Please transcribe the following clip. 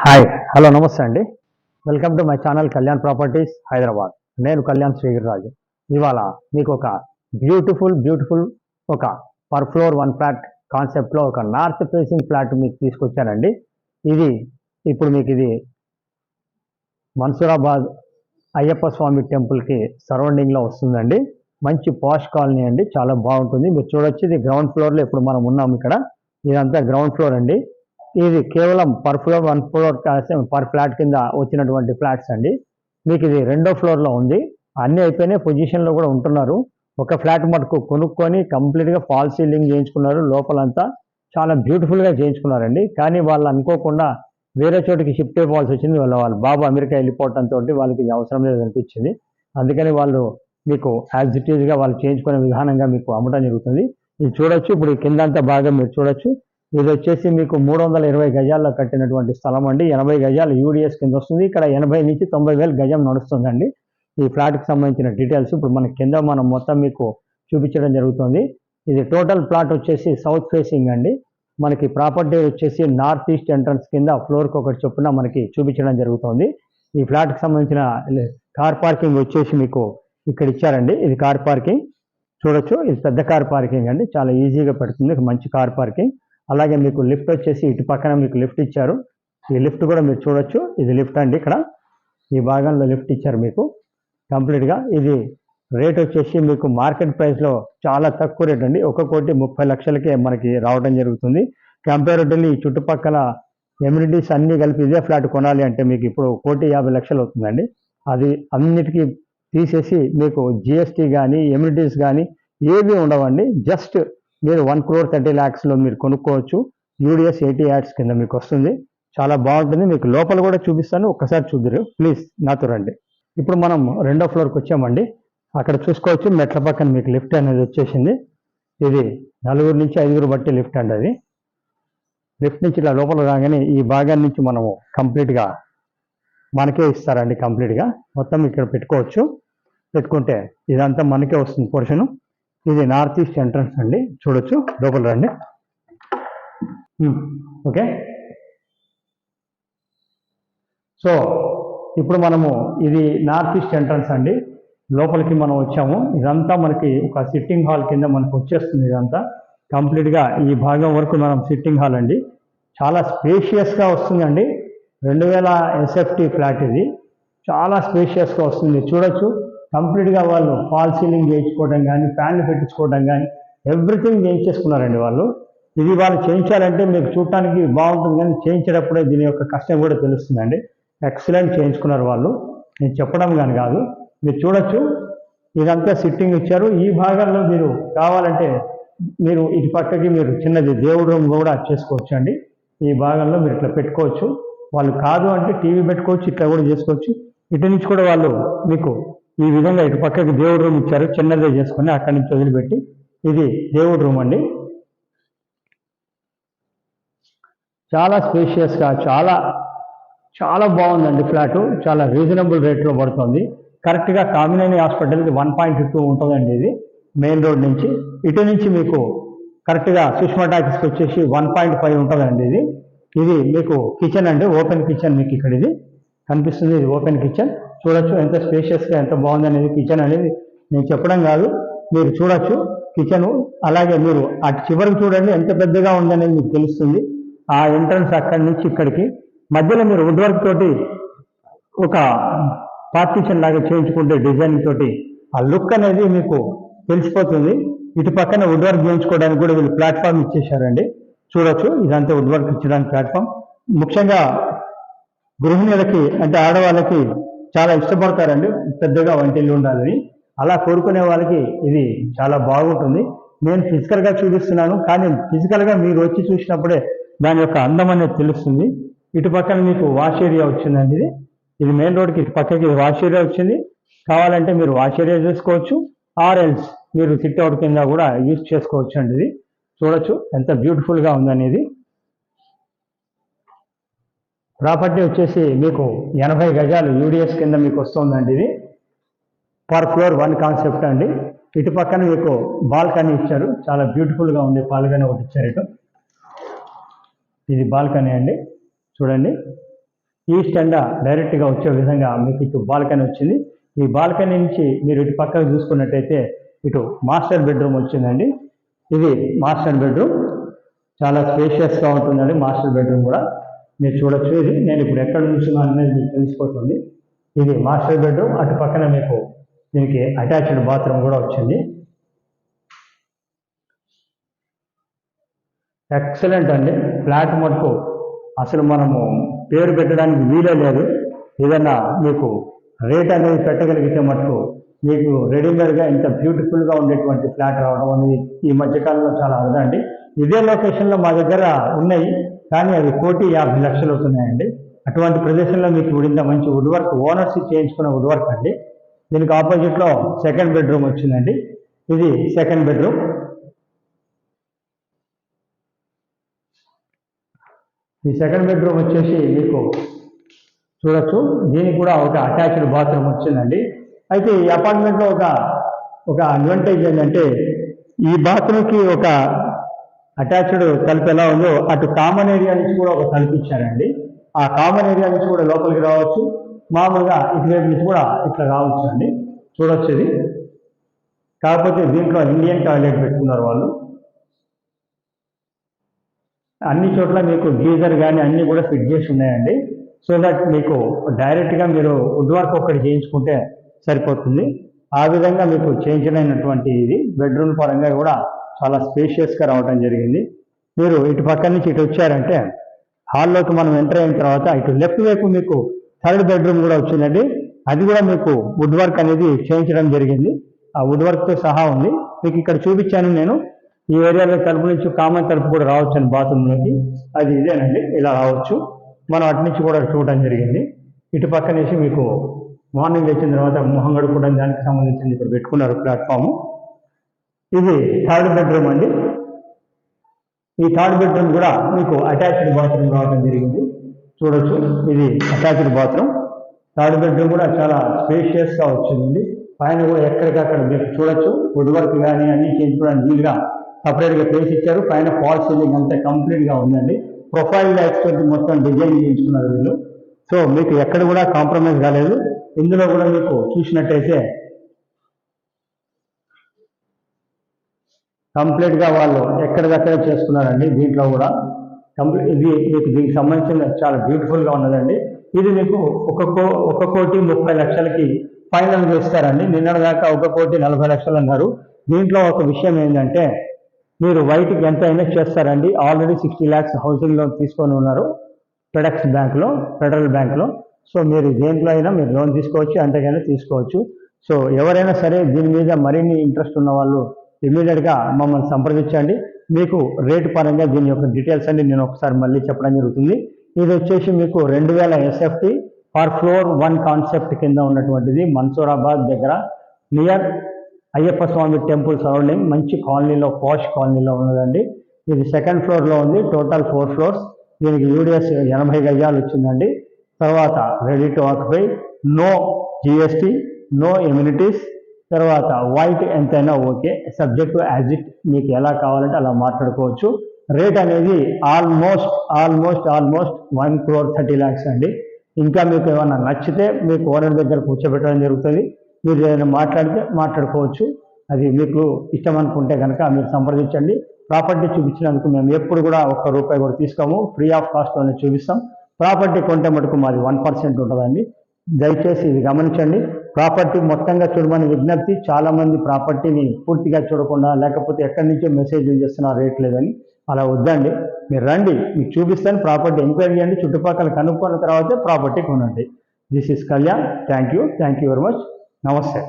Hi hello నమస్తే అండి. Welcome to my channel Kalyan properties Hyderabad. నేను కళ్యాణ్ శ్రీగిరిరాజు. ఇవాళ మీకు ఒక బ్యూటిఫుల్ ఒక పర్ ఫ్లోర్ వన్ ఫ్లాట్ కాన్సెప్ట్లో ఒక నార్త్ ఫేసింగ్ ఫ్లాట్ మీకు తీసుకొచ్చానండి. ఇది ఇప్పుడు మీకు ఇది మన్సూరాబాద్ అయ్యప్ప స్వామి టెంపుల్కి సరౌండింగ్లో వస్తుందండి. మంచి పాష్ కాలనీ అండి, చాలా బాగుంటుంది. మీరు చూడొచ్చు, ఇది గ్రౌండ్ ఫ్లోర్లో ఇప్పుడు మనం ఉన్నాం. ఇక్కడ ఇదంతా గ్రౌండ్ ఫ్లోర్ అండి. ఇది కేవలం per floor one floor per flat కింద వచ్చినటువంటి ఫ్లాట్స్ అండి. మీకు ఇది రెండో ఫ్లోర్లో ఉంది. అన్నీ అయిపోయినాయి, పొజిషన్లో కూడా ఉంటున్నారు. ఒక ఫ్లాట్ మటుకు కొనుక్కొని కంప్లీట్గా ఫాల్ సీలింగ్ చేయించుకున్నారు. లోపలంతా చాలా బ్యూటిఫుల్గా చేయించుకున్నారండి. కానీ వాళ్ళు అనుకోకుండా వేరే చోటికి షిఫ్ట్ అయిపోవాల్సి వచ్చింది. వాళ్ళ బాబు అమెరికా వెళ్ళిపోవడంతో వాళ్ళకి ఇది అవసరం లేదు అనిపించింది. అందుకని వాళ్ళు మీకు యాజ్ ఇట్ ఈజ్గా వాళ్ళు చేయించుకునే విధానంగా మీకు అమ్మటం జరుగుతుంది. ఇది చూడొచ్చు, ఇప్పుడు కిందంతా బాగా మీరు చూడొచ్చు. ఇది వచ్చేసి మీకు 320 గజాల్లో కట్టినటువంటి స్థలం అండి. 80 గజాలు యూడిఎస్ కింద వస్తుంది. ఇక్కడ 80 నుంచి 90 వేలు గజం నడుస్తుందండి. ఈ ఫ్లాట్కి సంబంధించిన డీటెయిల్స్ ఇప్పుడు మన కింద మనం మొత్తం మీకు చూపించడం జరుగుతుంది. ఇది టోటల్ ప్లాట్ వచ్చేసి సౌత్ ఫేసింగ్ అండి. మనకి ప్రాపర్టీ వచ్చేసి నార్త్ ఈస్ట్ ఎంట్రన్స్ కింద ఫ్లోర్కి ఒకటి చొప్పున మనకి చూపించడం జరుగుతుంది. ఈ ఫ్లాట్కి సంబంధించిన కార్ పార్కింగ్ వచ్చేసి మీకు ఇక్కడ ఇచ్చారండి. ఇది కార్ పార్కింగ్ చూడొచ్చు. ఇది పెద్ద కార్ పార్కింగ్ అండి, చాలా ఈజీగా పెడుతుంది, మంచి కార్ పార్కింగ్. అలాగే మీకు లిఫ్ట్ వచ్చేసి ఇటు పక్కన మీకు లిఫ్ట్ ఇచ్చారు. ఈ లిఫ్ట్ కూడా మీరు చూడొచ్చు, ఇది లిఫ్ట్ అండి. ఇక్కడ ఈ భాగంలో లిఫ్ట్ ఇచ్చారు మీకు కంప్లీట్గా. ఇది రేట్ వచ్చేసి మీకు మార్కెట్ ప్రైస్లో చాలా తక్కువ రేట్ అండి. 1,30,00,000కే మనకి రావడం జరుగుతుంది. కంపారిటివ్లీ ఈ చుట్టుపక్కల ఎమ్యూనిటీస్ అన్నీ కలిపి ఇదే ఫ్లాట్ కొనాలి అంటే మీకు ఇప్పుడు 1,50,00,000 అవుతుందండి. అది అన్నిటికీ తీసేసి మీకు జిఎస్టీ కానీ ఎమ్యూనిటీస్ కానీ ఏవి ఉండవండి. జస్ట్ మీరు 1,30,00,000 మీరు కొనుక్కోవచ్చు. యూడిఎస్ 80 యాడ్స్ కింద మీకు వస్తుంది. చాలా బాగుంటుంది. మీకు లోపల కూడా చూపిస్తాను, ఒక్కసారి చూద్దరు ప్లీజ్, నాతో రండి. ఇప్పుడు మనం రెండో ఫ్లోర్కి వచ్చామండి. అక్కడ చూసుకోవచ్చు, మెట్ల పక్కన మీకు లిఫ్ట్ అనేది వచ్చేసింది. ఇది 4 నుంచి 5 బట్టి లిఫ్ట్ అండి. అది లిఫ్ట్ నుంచి ఇలా లోపల రాగానే ఈ భాగాన్ని నుంచి మనము కంప్లీట్గా మనకే ఇస్తారండి. కంప్లీట్గా మొత్తం ఇక్కడ పెట్టుకోవచ్చు. పెట్టుకుంటే ఇదంతా మనకే వస్తుంది పోర్షను. ఇది నార్త్ ఈస్ట్ ఎంట్రన్స్ అండి, చూడొచ్చు. లోపల రండి. ఓకే, సో ఇప్పుడు మనము ఇది నార్త్ ఈస్ట్ ఎంట్రన్స్ అండి. లోపలికి మనం వచ్చాము. ఇదంతా మనకి ఒక సిట్టింగ్ హాల్ కింద మనకు వచ్చేస్తుంది. ఇదంతా కంప్లీట్గా ఈ భాగం వరకు మనం సిట్టింగ్ హాల్ అండి. చాలా స్పేషియస్గా వస్తుందండి. 2000 ఎస్ఎఫ్టీ ఫ్లాట్ ఇది. చాలా స్పేషియస్గా వస్తుంది, చూడొచ్చు. కంప్లీట్గా వాళ్ళు ఫాల్ సీలింగ్ చేయించుకోవడం కానీ, ఫ్యాన్లు పెట్టించుకోవడం కానీ ఎవ్రీథింగ్ చేయించేసుకున్నారండి వాళ్ళు. ఇది వాళ్ళు చేయించాలంటే మీకు చూడటానికి బాగుంటుంది, కానీ చేయించేటప్పుడే దీని యొక్క కష్టం కూడా తెలుస్తుందండి. ఎక్సలెంట్ చేయించుకున్నారు వాళ్ళు, నేను చెప్పడం కానీ కాదు. మీరు చూడొచ్చు, ఇదంతా సిట్టింగ్ ఇచ్చారు. ఈ భాగంలో మీరు కావాలంటే మీరు ఇటు పక్కకి మీరు చిన్నది దేవుడు రూమ్ కూడా చేసుకోవచ్చు అండి. ఈ భాగంలో మీరు ఇట్లా పెట్టుకోవచ్చు. వాళ్ళు కాదు అంటే టీవీ పెట్టుకోవచ్చు, ఇట్లా కూడా చేసుకోవచ్చు. ఇటు నుంచి కూడా వాళ్ళు మీకు ఈ విధంగా ఇటు పక్కకి దేవుడు రూమ్ ఇచ్చారు. చిన్నదే చేసుకొని అక్కడి నుంచి వదిలిపెట్టి ఇది దేవుడు రూమ్ అండి. చాలా స్పేషియస్గా చాలా చాలా బాగుందండి ఫ్లాటు. చాలా రీజనబుల్ రేట్లో పడుతుంది. కరెక్ట్గా కామినేని హాస్పిటల్కి 1.2 ఉంటుందండి. ఇది మెయిన్ రోడ్ నుంచి. ఇటు నుంచి మీకు కరెక్ట్గా సుష్మా టాకీస్కి వచ్చేసి 1.5 ఉంటుందండి. ఇది మీకు కిచెన్ అండి, ఓపెన్ కిచెన్ మీకు ఇక్కడ ఇది కనిపిస్తుంది. ఇది ఓపెన్ కిచెన్, చూడొచ్చు ఎంత స్పేషియస్గా ఎంత బాగుంది అనేది. కిచెన్ అనేది నేను చెప్పడం కాదు, మీరు చూడొచ్చు కిచెను. అలాగే మీరు అటు చివరికి చూడండి ఎంత పెద్దగా ఉందనేది మీకు తెలుస్తుంది. ఆ ఎంట్రన్స్ అక్కడి నుంచి ఇక్కడికి మధ్యలో మీరు వుడ్ వర్క్ తోటి ఒక పార్టీషన్ లాగా చేయించుకుంటే డిజైనింగ్ తోటి ఆ లుక్ అనేది మీకు తెలిసిపోతుంది. ఇటు పక్కన వుడ్ వర్క్ చేయించుకోవడానికి కూడా వీళ్ళు ప్లాట్ఫామ్ ఇచ్చేసారండి. చూడొచ్చు, ఇదంతా వుడ్ వర్క్ ఇచ్చడానికి ప్లాట్ఫామ్. ముఖ్యంగా గృహిణులకి అంటే ఆడవాళ్ళకి చాలా ఇష్టపడతారండి పెద్దగా వంటిల్లు ఉండాలని. అలా కోరుకునే వాళ్ళకి ఇది చాలా బాగుంటుంది. నేను ఫిజికల్గా చూపిస్తున్నాను, కానీ ఫిజికల్గా మీరు వచ్చి చూసినప్పుడే దాని యొక్క అందం అనేది తెలుస్తుంది. ఇటు పక్కన మీకు వాష్ ఏరియా వచ్చిందండి. ఇది మెయిన్ రోడ్కి ఇటు పక్కకి వాష్ ఏరియా వచ్చింది. కావాలంటే మీరు వాష్ ఏరియా చేసుకోవచ్చు, ఆర్ ఎల్స్ మీరు సిట్ అవుట్ కింద కూడా యూజ్ చేసుకోవచ్చు అండి. ఇది చూడొచ్చు ఎంత బ్యూటిఫుల్గా ఉందనేది. ప్రాపర్టీ వచ్చేసి మీకు 80 గజాలు యూడిఎస్ కింద మీకు వస్తుందండి. ఇది పర్ ఫ్లోర్ వన్ కాన్సెప్ట్ అండి. ఇటు పక్కన మీకు బాల్కనీ ఇచ్చారు, చాలా బ్యూటిఫుల్గా ఉంది. బాల్కనీ ఒకటి ఇచ్చారు ఇటు. ఇది బాల్కనీ అండి, చూడండి. ఈస్ట్ ఎండ డైరెక్ట్గా వచ్చే విధంగా మీకు ఇటు బాల్కనీ వచ్చింది. ఈ బాల్కనీ నుంచి మీరు ఇటు పక్కకు చూసుకున్నట్టయితే ఇటు మాస్టర్ బెడ్రూమ్ వచ్చిందండి. ఇది మాస్టర్ బెడ్రూమ్, చాలా స్పేషియస్గా ఉంటుందండి. మాస్టర్ బెడ్రూమ్ కూడా మీరు చూడొచ్చు. ఇది నేను ఇప్పుడు ఎక్కడ నుంచున్నాను అనేది మీకు తెలిసిపోతుంది. ఇది మాస్టర్ బెడ్రూమ్, అటు పక్కన మీకు దీనికి అటాచ్డ్ బాత్రూమ్ కూడా వచ్చింది. ఎక్సలెంట్ అండి. ఫ్లాట్ మటుకు అసలు మనము పేరు పెట్టడానికి వీలే లేదు. ఏదన్నా మీకు రేట్ అనేది పెట్టగలిగితే మటుకు మీకు రెడీమేడ్గా ఇంత బ్యూటిఫుల్గా ఉండేటువంటి ఫ్లాట్ రావడం అనేది ఈ మధ్యకాలంలో చాలా అరుదండి. ఇదే లొకేషన్లో మా దగ్గర ఉన్నాయి, కానీ అవి 1,50,00,000 అవుతున్నాయండి. అటువంటి ప్రదేశంలో మీకు ఇంత మంచి వుడ్ వర్క్, ఓనర్స్ చేయించుకున్న వుడ్ వర్క్ అండి. దీనికి ఆపోజిట్లో సెకండ్ బెడ్రూమ్ వచ్చిందండి. ఇది సెకండ్ బెడ్రూమ్. ఈ సెకండ్ బెడ్రూమ్ వచ్చేసి మీకు చూడొచ్చు, దీనికి కూడా ఒక అటాచ్డ్ బాత్రూమ్ వచ్చిందండి. అయితే ఈ అపార్ట్మెంట్లో ఒక అడ్వాంటేజ్ ఏంటంటే ఈ బాత్రూమ్కి ఒక అటాచ్డ్ తలుపు ఎలా ఉందో అటు కామన్ ఏరియా నుంచి కూడా ఒక తలుపు ఇచ్చారండి. ఆ కామన్ ఏరియా నుంచి కూడా లోపలికి రావచ్చు, మామూలుగా ఇటువైపు నుంచి కూడా ఇట్లా రావచ్చు అండి. చూడొచ్చు ఇది. కాకపోతే దీంట్లో ఇండియన్ టాయిలెట్ పెట్టుకున్నారు వాళ్ళు. అన్ని చోట్ల మీకు గీజర్ కానీ అన్నీ కూడా ఫిట్ చేసి ఉన్నాయండి. సో దట్ మీకు డైరెక్ట్గా మీరు వుడ్ వర్క్ ఒక్కటి చేయించుకుంటే సరిపోతుంది. ఆ విధంగా మీకు చేయించలేనటువంటి ఇది బెడ్రూమ్ పరంగా కూడా చాలా స్పేషియస్గా రావడం జరిగింది. మీరు ఇటు పక్క నుంచి ఇటు వచ్చారంటే హాల్లోకి మనం ఎంటర్ అయిన తర్వాత ఇటు లెఫ్ట్ వైపు మీకు థర్డ్ బెడ్రూమ్ కూడా వచ్చిందండి. అది కూడా మీకు వుడ్ వర్క్ అనేది చేయించడం జరిగింది. ఆ వుడ్ వర్క్తో సహా ఉంది. మీకు ఇక్కడ చూపించాను నేను. ఈ ఏరియాలో తలుపు నుంచి కామన్ తలుపు కూడా రావచ్చు అండి బాత్రూంలోకి. అది ఇదేనండి, ఇలా రావచ్చు. మనం అటు నుంచి కూడా చూడడం జరిగింది. ఇటు పక్క నుంచి మీకు మార్నింగ్ వచ్చిన తర్వాత మొహం గడుపుకోవడం దానికి సంబంధించింది ఇక్కడ పెట్టుకున్నారు ప్లాట్ఫామ్. ఇది థర్డ్ బెడ్రూమ్ అండి. ఈ థర్డ్ బెడ్రూమ్ కూడా మీకు అటాచ్డ్ బాత్రూమ్ రావడం జరిగింది. చూడొచ్చు, ఇది అటాచ్డ్ బాత్రూమ్. థర్డ్ బెడ్రూమ్ కూడా చాలా స్పేషియస్గా వచ్చిందండి. పైన కూడా ఎక్కడికక్కడ మీరు చూడొచ్చు, వుడ్ వర్క్ కానీ అన్ని చేయించుకోవడానికి వీలుగా సపరేట్గా ప్లేస్ ఇచ్చారు. పైన ఫాల్ సీలింగ్ అంతా కంప్లీట్గా ఉందండి. ప్రొఫైల్ లైట్స్ తోటి మొత్తం డిజైన్ చేయించుకున్నారు వీళ్ళు. సో మీకు ఎక్కడ కూడా కాంప్రమైజ్ కాలేదు. ఇందులో కూడా మీకు చూసినట్టయితే కంప్లీట్గా వాళ్ళు ఎక్కడిదక్కడే చేసుకున్నారండి. దీంట్లో కూడా ఇది మీకు దీనికి సంబంధించిన చాలా బ్యూటిఫుల్గా ఉన్నదండి. ఇది మీకు 1,30,00,000కి ఫైనల్ చేస్తారండి. నిన్నటిదాకా 1,40,00,000 అన్నారు. దీంట్లో ఒక విషయం ఏంటంటే మీరు వైట్కి ఎంత అయినా చేస్తారండి. ఆల్రెడీ 60 lakhs హౌసింగ్ లోన్ తీసుకొని ఉన్నారు ఫెడెక్స్ బ్యాంక్లో, ఫెడరల్ బ్యాంక్లో. సో మీరు దేంట్లో అయినా మీరు లోన్ తీసుకోవచ్చు, అంతకైనా తీసుకోవచ్చు. సో ఎవరైనా సరే దీని మీద మరిన్ని ఇంట్రెస్ట్ ఉన్న వాళ్ళు ఇమీడియట్గా మమ్మల్ని సంప్రదించండి. మీకు రేటు పరంగా దీని యొక్క డీటెయిల్స్ అన్ని నేను ఒకసారి మళ్ళీ చెప్పడం జరుగుతుంది. ఇది వచ్చేసి మీకు 2,000 SFT ఫర్ ఫ్లోర్ 1 కాన్సెప్ట్ కింద ఉన్నటువంటిది. మన్సూరాబాద్ దగ్గర నియర్ అయ్యప్ప స్వామి టెంపుల్ సరౌండింగ్ మంచి కాలనీలో, పాష్ కాలనీలో ఉన్నదండి. ఇది సెకండ్ ఫ్లోర్లో ఉంది. Total 4 floors. దీనికి యూడిఎస్ 80 గజాలు వచ్చిందండి. తర్వాత ready to occupy, no GST, no amenities. తర్వాత వైట్ ఎంతైనా ఓకే, సబ్జెక్ట్ యాజ్ ఇట్, మీకు ఎలా కావాలంటే అలా మాట్లాడుకోవచ్చు. రేట్ అనేది ఆల్మోస్ట్ 1,30,00,000 అండి. ఇంకా మీకు ఏమన్నా నచ్చితే మీకు ఓనర్ దగ్గర కూర్చోబెట్టడం జరుగుతుంది. మీరు ఏదైనా మాట్లాడితే మాట్లాడుకోవచ్చు. అది మీకు ఇష్టం అనుకుంటే కనుక మీరు సంప్రదించండి. ప్రాపర్టీ చూపించినందుకు మేము ఎప్పుడు కూడా ₹1 కూడా తీసుకోము, ఫ్రీ ఆఫ్ కాస్ట్లోనే చూపిస్తాం. ప్రాపర్టీ కొంటే మటుకు మాది 1% ఉంటుందండి. దయచేసి ఇది గమనించండి. ప్రాపర్టీ మొత్తంగా చూడమని విజ్ఞప్తి. చాలామంది ప్రాపర్టీని పూర్తిగా చూడకుండా, లేకపోతే ఎక్కడి నుంచో మెసేజ్లు చేస్తున్నారు రేట్ లేదని. అలా వద్దండి. మీరు రండి, మీకు చూపిస్తాను. ప్రాపర్టీ ఎంక్వైరీ చేయండి, చుట్టుపక్కల కనుక్కున్న తర్వాతే ప్రాపర్టీ కొనండి. This is Kalyan. Thank you very much. నమస్తే.